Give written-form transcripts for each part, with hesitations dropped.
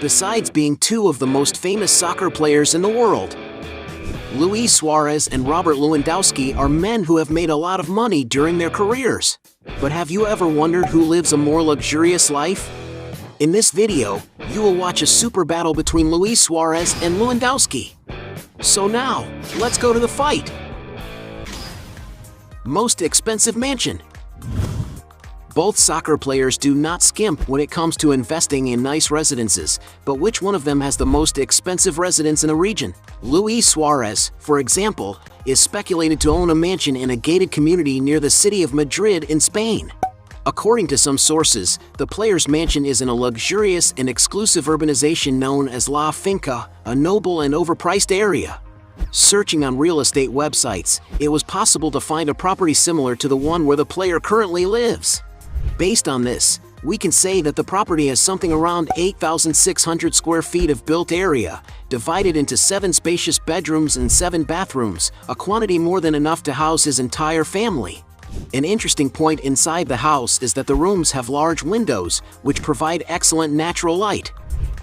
besides being two of the most famous soccer players in the world. Luis Suarez and Robert Lewandowski are men who have made a lot of money during their careers. But have you ever wondered who lives a more luxurious life? In this video, you will watch a super battle between Luis Suarez and Lewandowski. So now, let's go to the fight. Most expensive mansion. Both soccer players do not skimp when it comes to investing in nice residences, but which one of them has the most expensive residence in a region? Luis Suarez, for example, is speculated to own a mansion in a gated community near the city of Madrid in Spain. According to some sources, the player's mansion is in a luxurious and exclusive urbanization known as La Finca, a noble and overpriced area. Searching on real estate websites, it was possible to find a property similar to the one where the player currently lives. Based on this, we can say that the property has something around 8,600 square feet of built area, divided into 7 spacious bedrooms and 7 bathrooms, a quantity more than enough to house his entire family. An interesting point inside the house is that the rooms have large windows, which provide excellent natural light.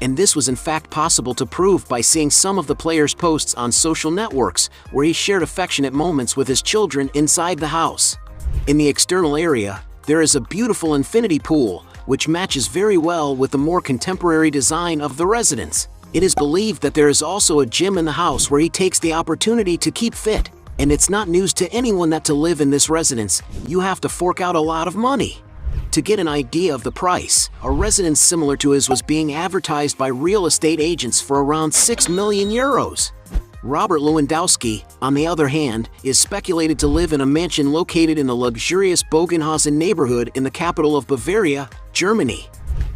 And this was in fact possible to prove by seeing some of the player's posts on social networks, where he shared affectionate moments with his children inside the house. In the external area, there is a beautiful infinity pool, which matches very well with the more contemporary design of the residence. It is believed that there is also a gym in the house where he takes the opportunity to keep fit. And it's not news to anyone that to live in this residence, you have to fork out a lot of money. To get an idea of the price, a residence similar to his was being advertised by real estate agents for around 6 million euros. Robert Lewandowski, on the other hand, is speculated to live in a mansion located in the luxurious Bogenhausen neighborhood in the capital of Bavaria, Germany.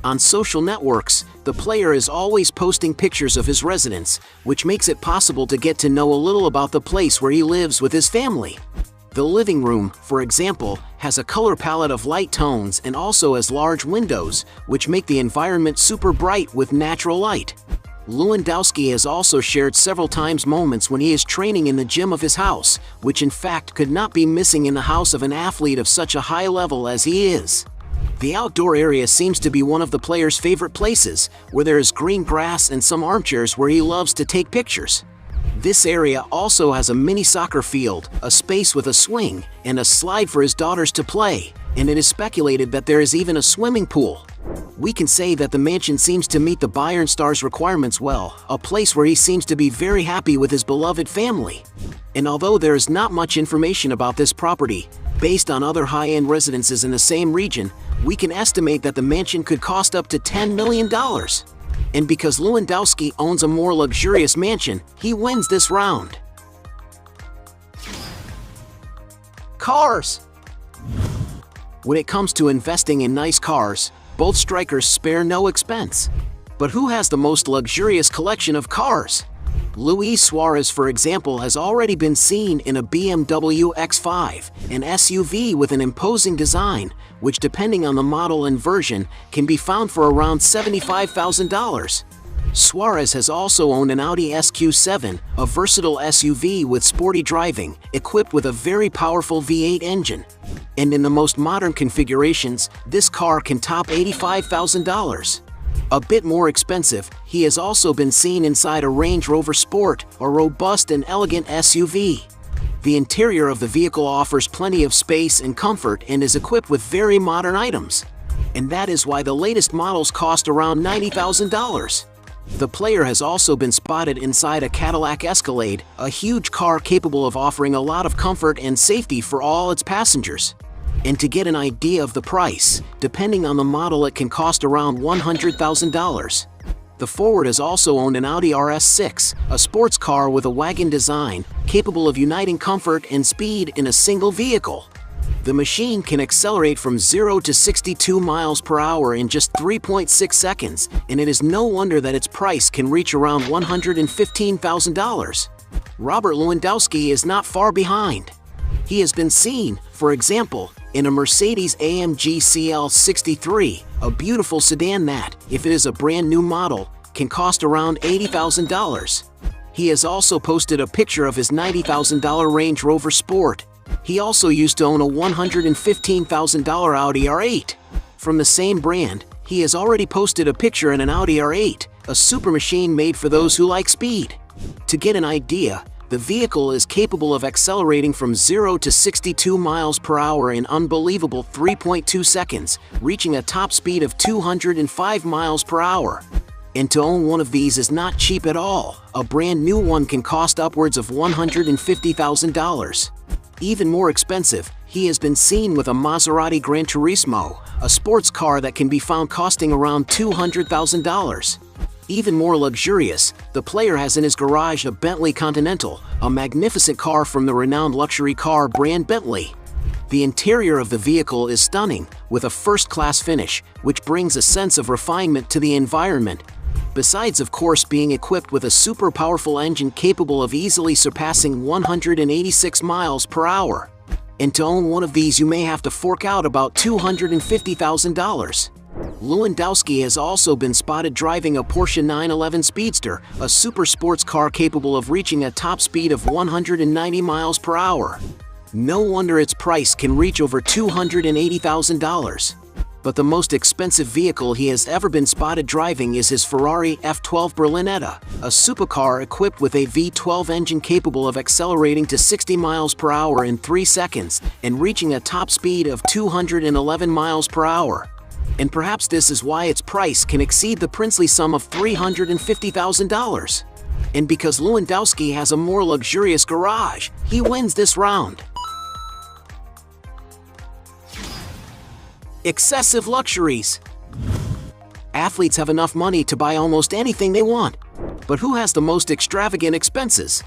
On social networks, the player is always posting pictures of his residence, which makes it possible to get to know a little about the place where he lives with his family. The living room, for example, has a color palette of light tones and also has large windows, which make the environment super bright with natural light. Lewandowski has also shared several times moments when he is training in the gym of his house, which in fact could not be missing in the house of an athlete of such a high level as he is. The outdoor area seems to be one of the player's favorite places, where there is green grass and some armchairs where he loves to take pictures. This area also has a mini soccer field, a space with a swing, and a slide for his daughters to play, and it is speculated that there is even a swimming pool. We can say that the mansion seems to meet the Bayern star's requirements well, a place where he seems to be very happy with his beloved family. And although there is not much information about this property, based on other high-end residences in the same region, we can estimate that the mansion could cost up to $10 million. And because Lewandowski owns a more luxurious mansion, he wins this round. Cars. When it comes to investing in nice cars, both strikers spare no expense. But who has the most luxurious collection of cars? Luis Suarez, for example, has already been seen in a BMW X5, an SUV with an imposing design, which depending on the model and version, can be found for around $75,000. Suarez has also owned an Audi SQ7, a versatile SUV with sporty driving, equipped with a very powerful V8 engine. And in the most modern configurations, this car can top $85,000. A bit more expensive, he has also been seen inside a Range Rover Sport, a robust and elegant SUV. The interior of the vehicle offers plenty of space and comfort and is equipped with very modern items. And that is why the latest models cost around $90,000. The player has also been spotted inside a Cadillac Escalade, a huge car capable of offering a lot of comfort and safety for all its passengers. And to get an idea of the price, depending on the model, it can cost around $100,000. The forward has also owned an Audi RS6, a sports car with a wagon design, capable of uniting comfort and speed in a single vehicle. The machine can accelerate from 0 to 62 miles per hour in just 3.6 seconds, and it is no wonder that its price can reach around $115,000. Robert Lewandowski is not far behind. He has been seen, for example, in a Mercedes-AMG CL63, a beautiful sedan that, if it is a brand new model, can cost around $80,000. He has also posted a picture of his $90,000 Range Rover Sport. He also used to own a $115,000 Audi R8. From the same brand, he has already posted a picture in an Audi R8, a super machine made for those who like speed. To get an idea, the vehicle is capable of accelerating from 0 to 62 miles per hour in unbelievable 3.2 seconds, reaching a top speed of 205 miles per hour. And to own one of these is not cheap at all. A brand new one can cost upwards of $150,000. Even more expensive, he has been seen with a Maserati Gran Turismo, a sports car that can be found costing around $200,000. Even more luxurious, the player has in his garage a Bentley Continental, a magnificent car from the renowned luxury car brand Bentley. The interior of the vehicle is stunning, with a first-class finish, which brings a sense of refinement to the environment. Besides, of course, being equipped with a super powerful engine capable of easily surpassing 186 miles per hour. And to own one of these, you may have to fork out about $250,000. Lewandowski has also been spotted driving a Porsche 911 Speedster, a super sports car capable of reaching a top speed of 190 miles per hour. No wonder its price can reach over $280,000. But the most expensive vehicle he has ever been spotted driving is his Ferrari F12 Berlinetta, a supercar equipped with a V12 engine capable of accelerating to 60 miles per hour in 3 seconds and reaching a top speed of 211 miles per hour. And perhaps this is why its price can exceed the princely sum of $350,000. And because Lewandowski has a more luxurious garage, he wins this round. Excessive luxuries. Athletes have enough money to buy almost anything they want. But who has the most extravagant expenses?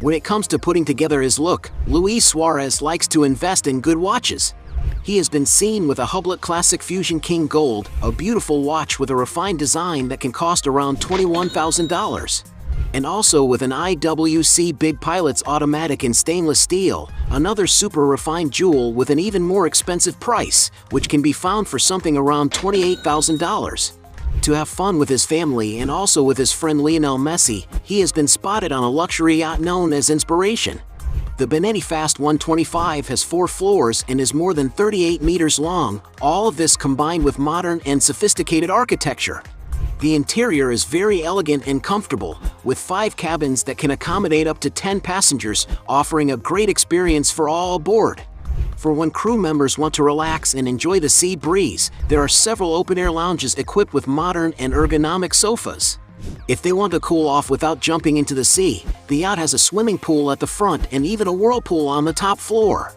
When it comes to putting together his look, Luis Suarez likes to invest in good watches. He has been seen with a Hublot Classic Fusion King Gold, a beautiful watch with a refined design that can cost around $21,000. And also with an IWC Big Pilots automatic in stainless steel, another super refined jewel with an even more expensive price, which can be found for something around $28,000. To have fun with his family and also with his friend Lionel Messi, he has been spotted on a luxury yacht known as Inspiration. The Benetti Fast 125 has 4 floors and is more than 38 meters long, all of this combined with modern and sophisticated architecture. The interior is very elegant and comfortable, with 5 cabins that can accommodate up to 10 passengers, offering a great experience for all aboard. For when crew members want to relax and enjoy the sea breeze, there are several open-air lounges equipped with modern and ergonomic sofas. If they want to cool off without jumping into the sea, the yacht has a swimming pool at the front and even a whirlpool on the top floor.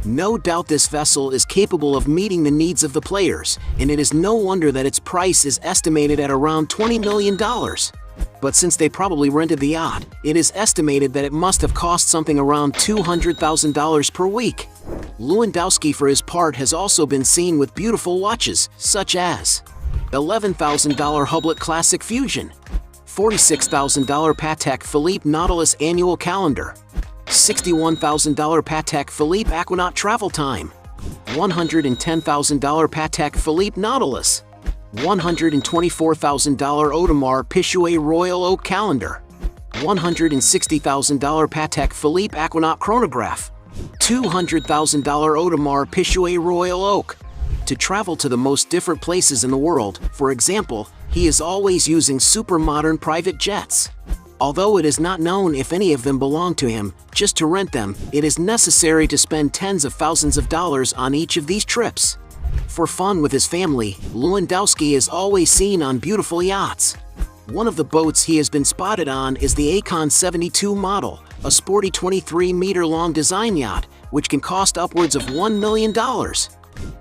No doubt this vessel is capable of meeting the needs of the players, and it is no wonder that its price is estimated at around $20 million. But since they probably rented the yacht, it is estimated that it must have cost something around $200,000 per week. Lewandowski, for his part, has also been seen with beautiful watches, such as $11,000 Hublot Classic Fusion, $46,000 Patek Philippe Nautilus Annual Calendar, $61,000 Patek Philippe Aquanaut Travel Time, $110,000 Patek Philippe Nautilus, $124,000 Audemars Piguet Royal Oak Calendar, $160,000 Patek Philippe Aquanaut Chronograph, $200,000 Audemars Piguet Royal Oak. To travel to the most different places in the world, for example, he is always using super modern private jets. Although it is not known if any of them belong to him, just to rent them, it is necessary to spend tens of thousands of dollars on each of these trips. For fun with his family, Lewandowski is always seen on beautiful yachts. One of the boats he has been spotted on is the Acon 72 model, a sporty 23-meter-long design yacht, which can cost upwards of $1 million.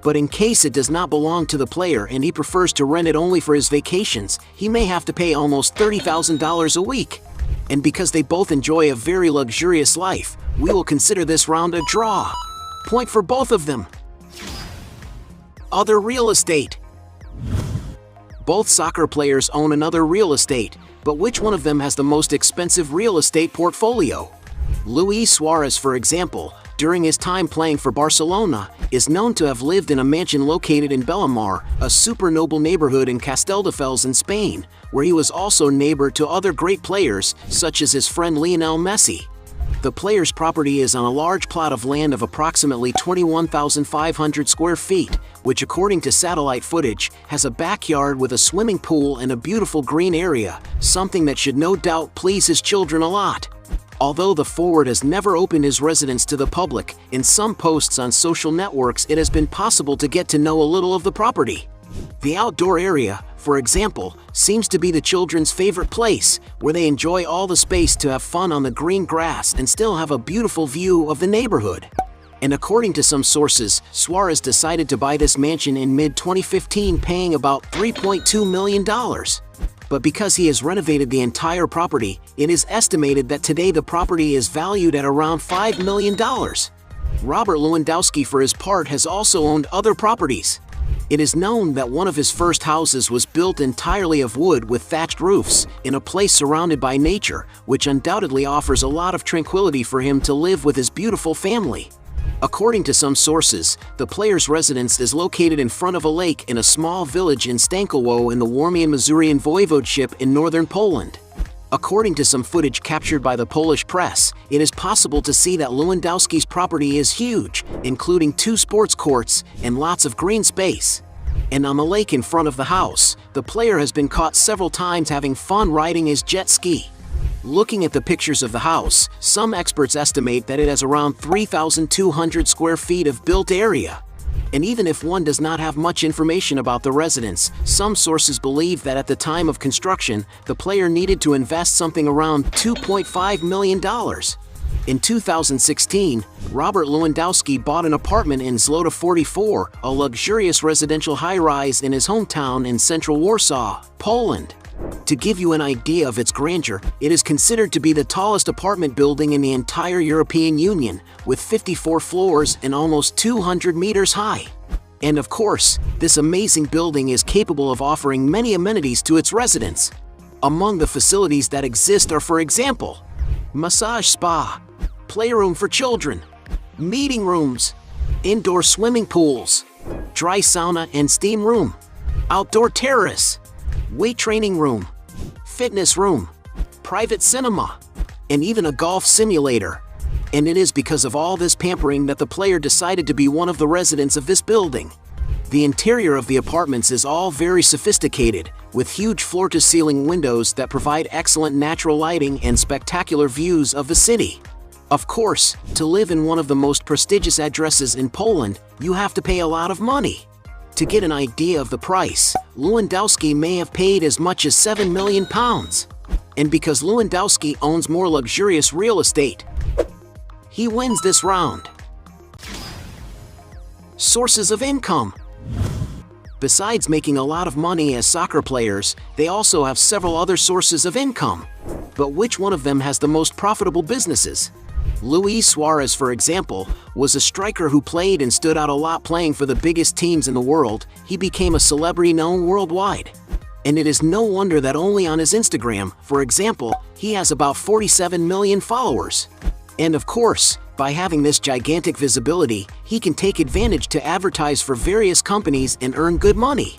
But in case it does not belong to the player and he prefers to rent it only for his vacations, he may have to pay almost $30,000 a week. And because they both enjoy a very luxurious life, we will consider this round a draw. Point for both of them. Other real estate. Both soccer players own another real estate, but which one of them has the most expensive real estate portfolio? Luis Suarez, for example, during his time playing for Barcelona, is known to have lived in a mansion located in Bellamar, a super noble neighborhood in Castelldefels in Spain, where he was also neighbor to other great players, such as his friend Lionel Messi. The player's property is on a large plot of land of approximately 21,500 square feet, which according to satellite footage, has a backyard with a swimming pool and a beautiful green area, something that should no doubt please his children a lot. Although the forward has never opened his residence to the public, in some posts on social networks it has been possible to get to know a little of the property. The outdoor area, for example, seems to be the children's favorite place, where they enjoy all the space to have fun on the green grass and still have a beautiful view of the neighborhood. And according to some sources, Suarez decided to buy this mansion in mid-2015, paying about $3.2 million. But because he has renovated the entire property, it is estimated that today the property is valued at around $5 million. Robert Lewandowski, for his part, has also owned other properties. It is known that one of his first houses was built entirely of wood with thatched roofs, in a place surrounded by nature, which undoubtedly offers a lot of tranquility for him to live with his beautiful family. According to some sources, the player's residence is located in front of a lake in a small village in Stankowo in the Warmian-Mazurian voivodeship in northern Poland. According to some footage captured by the Polish press, it is possible to see that Lewandowski's property is huge, including 2 sports courts and lots of green space. And on the lake in front of the house, the player has been caught several times having fun riding his jet ski. Looking at the pictures of the house, some experts estimate that it has around 3,200 square feet of built area. And even if one does not have much information about the residence, some sources believe that at the time of construction, the player needed to invest something around $2.5 million. In 2016, Robert Lewandowski bought an apartment in Zlota 44, a luxurious residential high-rise in his hometown in central Warsaw, Poland. To give you an idea of its grandeur, it is considered to be the tallest apartment building in the entire European Union, with 54 floors and almost 200 meters high. And of course, this amazing building is capable of offering many amenities to its residents. Among the facilities that exist are, for example, massage spa, playroom for children, meeting rooms, indoor swimming pools, dry sauna and steam room, outdoor terrace, weight training room, fitness room, private cinema, and even a golf simulator. And it is because of all this pampering that the player decided to be one of the residents of this building. The interior of the apartments is all very sophisticated, with huge floor-to-ceiling windows that provide excellent natural lighting and spectacular views of the city. Of course, to live in one of the most prestigious addresses in Poland, you have to pay a lot of money. To get an idea of the price, Lewandowski may have paid as much as £7 million. And because Lewandowski owns more luxurious real estate, he wins this round. Sources of income. Besides making a lot of money as soccer players, they also have several other sources of income. But which one of them has the most profitable businesses? Luis Suarez, for example, was a striker who played and stood out a lot playing for the biggest teams in the world. He became a celebrity known worldwide. And it is no wonder that only on his Instagram, for example, he has about 47 million followers. And of course, by having this gigantic visibility, he can take advantage to advertise for various companies and earn good money.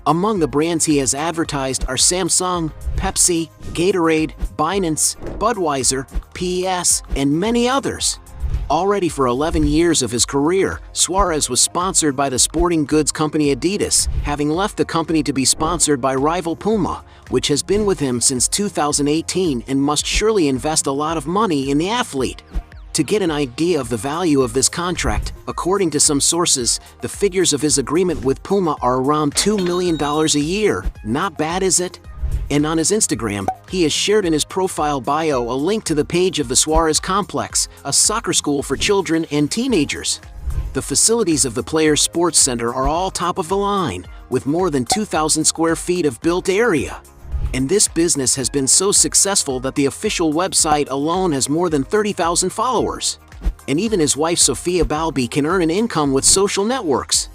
Among the brands he has advertised are Samsung, Pepsi, Gatorade, Binance, Budweiser, PS, and many others. Already for 11 years of his career, Suarez was sponsored by the sporting goods company Adidas, having left the company to be sponsored by rival Puma, which has been with him since 2018 and must surely invest a lot of money in the athlete. To get an idea of the value of this contract, according to some sources, the figures of his agreement with Puma are around $2 million a year. Not bad, is it? And on his Instagram, he has shared in his profile bio a link to the page of the Suarez Complex, a soccer school for children and teenagers. The facilities of the Players Sports Center are all top of the line, with more than 2,000 square feet of built area. And this business has been so successful that the official website alone has more than 30,000 followers. And even his wife Sophia Balbi can earn an income with social networks.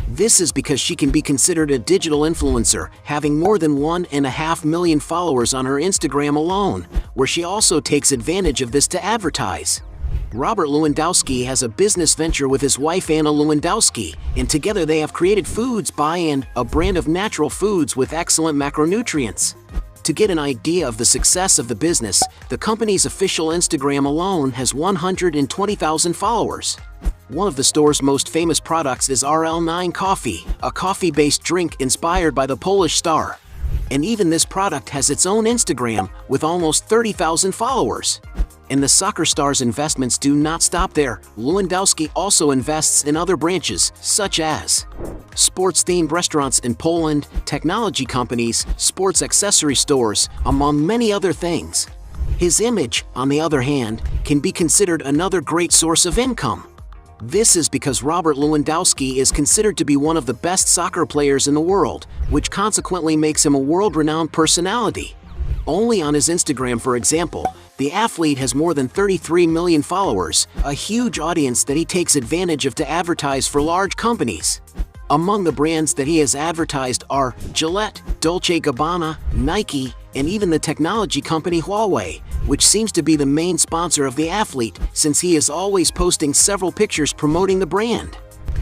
This is because she can be considered a digital influencer, having more than 1.5 million followers on her Instagram alone, where she also takes advantage of this to advertise. Robert Lewandowski has a business venture with his wife Anna Lewandowski, and together they have created Foods by and, a brand of natural foods with excellent macronutrients. To get an idea of the success of the business, the company's official Instagram alone has 120,000 followers. One of the store's most famous products is RL9 Coffee, a coffee-based drink inspired by the Polish star. And even this product has its own Instagram, with almost 30,000 followers. And the soccer star's investments do not stop there. Lewandowski also invests in other branches, such as sports-themed restaurants in Poland, technology companies, sports accessory stores, among many other things. His image, on the other hand, can be considered another great source of income. This is because Robert Lewandowski is considered to be one of the best soccer players in the world, which consequently makes him a world-renowned personality. Only on his Instagram, for example, the athlete has more than 33 million followers, a huge audience that he takes advantage of to advertise for large companies. Among the brands that he has advertised are Gillette, Dolce & Gabbana, Nike, and even the technology company Huawei, which seems to be the main sponsor of the athlete since he is always posting several pictures promoting the brand.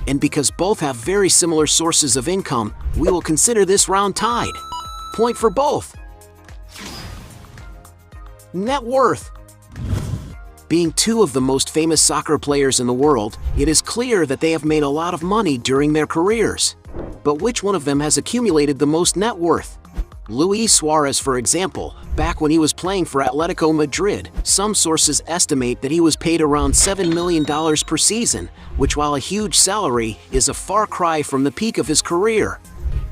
And because both have very similar sources of income, we will consider this round tied. Point for both. Net worth. Being two of the most famous soccer players in the world, it is clear that they have made a lot of money during their careers. But which one of them has accumulated the most net worth? Luis Suarez, for example, back when he was playing for Atletico Madrid, some sources estimate that he was paid around $7 million per season, which, while a huge salary, is a far cry from the peak of his career.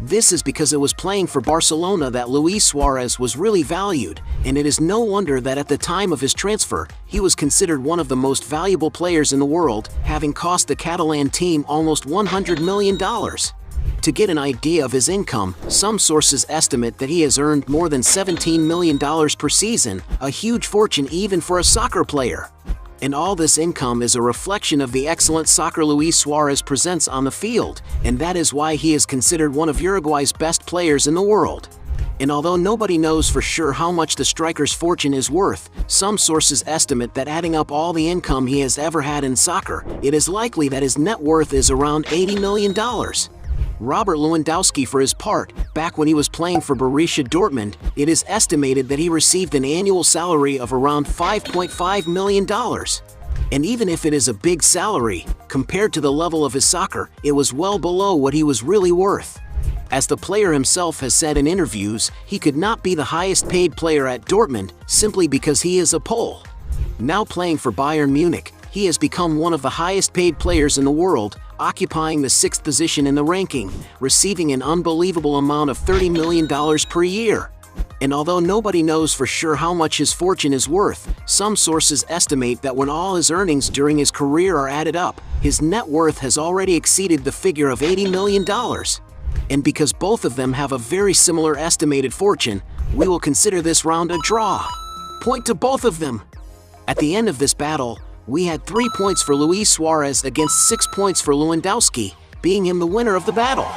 This is because it was playing for Barcelona that Luis Suarez was really valued, and it is no wonder that at the time of his transfer, he was considered one of the most valuable players in the world, having cost the Catalan team almost $100 million. To get an idea of his income, some sources estimate that he has earned more than $17 million per season, a huge fortune even for a soccer player. And all this income is a reflection of the excellent soccer Luis Suarez presents on the field, and that is why he is considered one of Uruguay's best players in the world. And although nobody knows for sure how much the striker's fortune is worth, some sources estimate that adding up all the income he has ever had in soccer, it is likely that his net worth is around $80 million. Robert Lewandowski, for his part, back when he was playing for Borussia Dortmund, it is estimated that he received an annual salary of around $5.5 million. And even if it is a big salary, compared to the level of his soccer, it was well below what he was really worth. As the player himself has said in interviews, he could not be the highest paid player at Dortmund simply because he is a Pole. Now playing for Bayern Munich, he has become one of the highest paid players in the world, occupying the 6th position in the ranking, receiving an unbelievable amount of $30 million per year. And although nobody knows for sure how much his fortune is worth, some sources estimate that when all his earnings during his career are added up, his net worth has already exceeded the figure of $80 million. And because both of them have a very similar estimated fortune, we will consider this round a draw. Point to both of them. At the end of this battle, we had 3 points for Luis Suarez against 6 points for Lewandowski, being him the winner of the battle.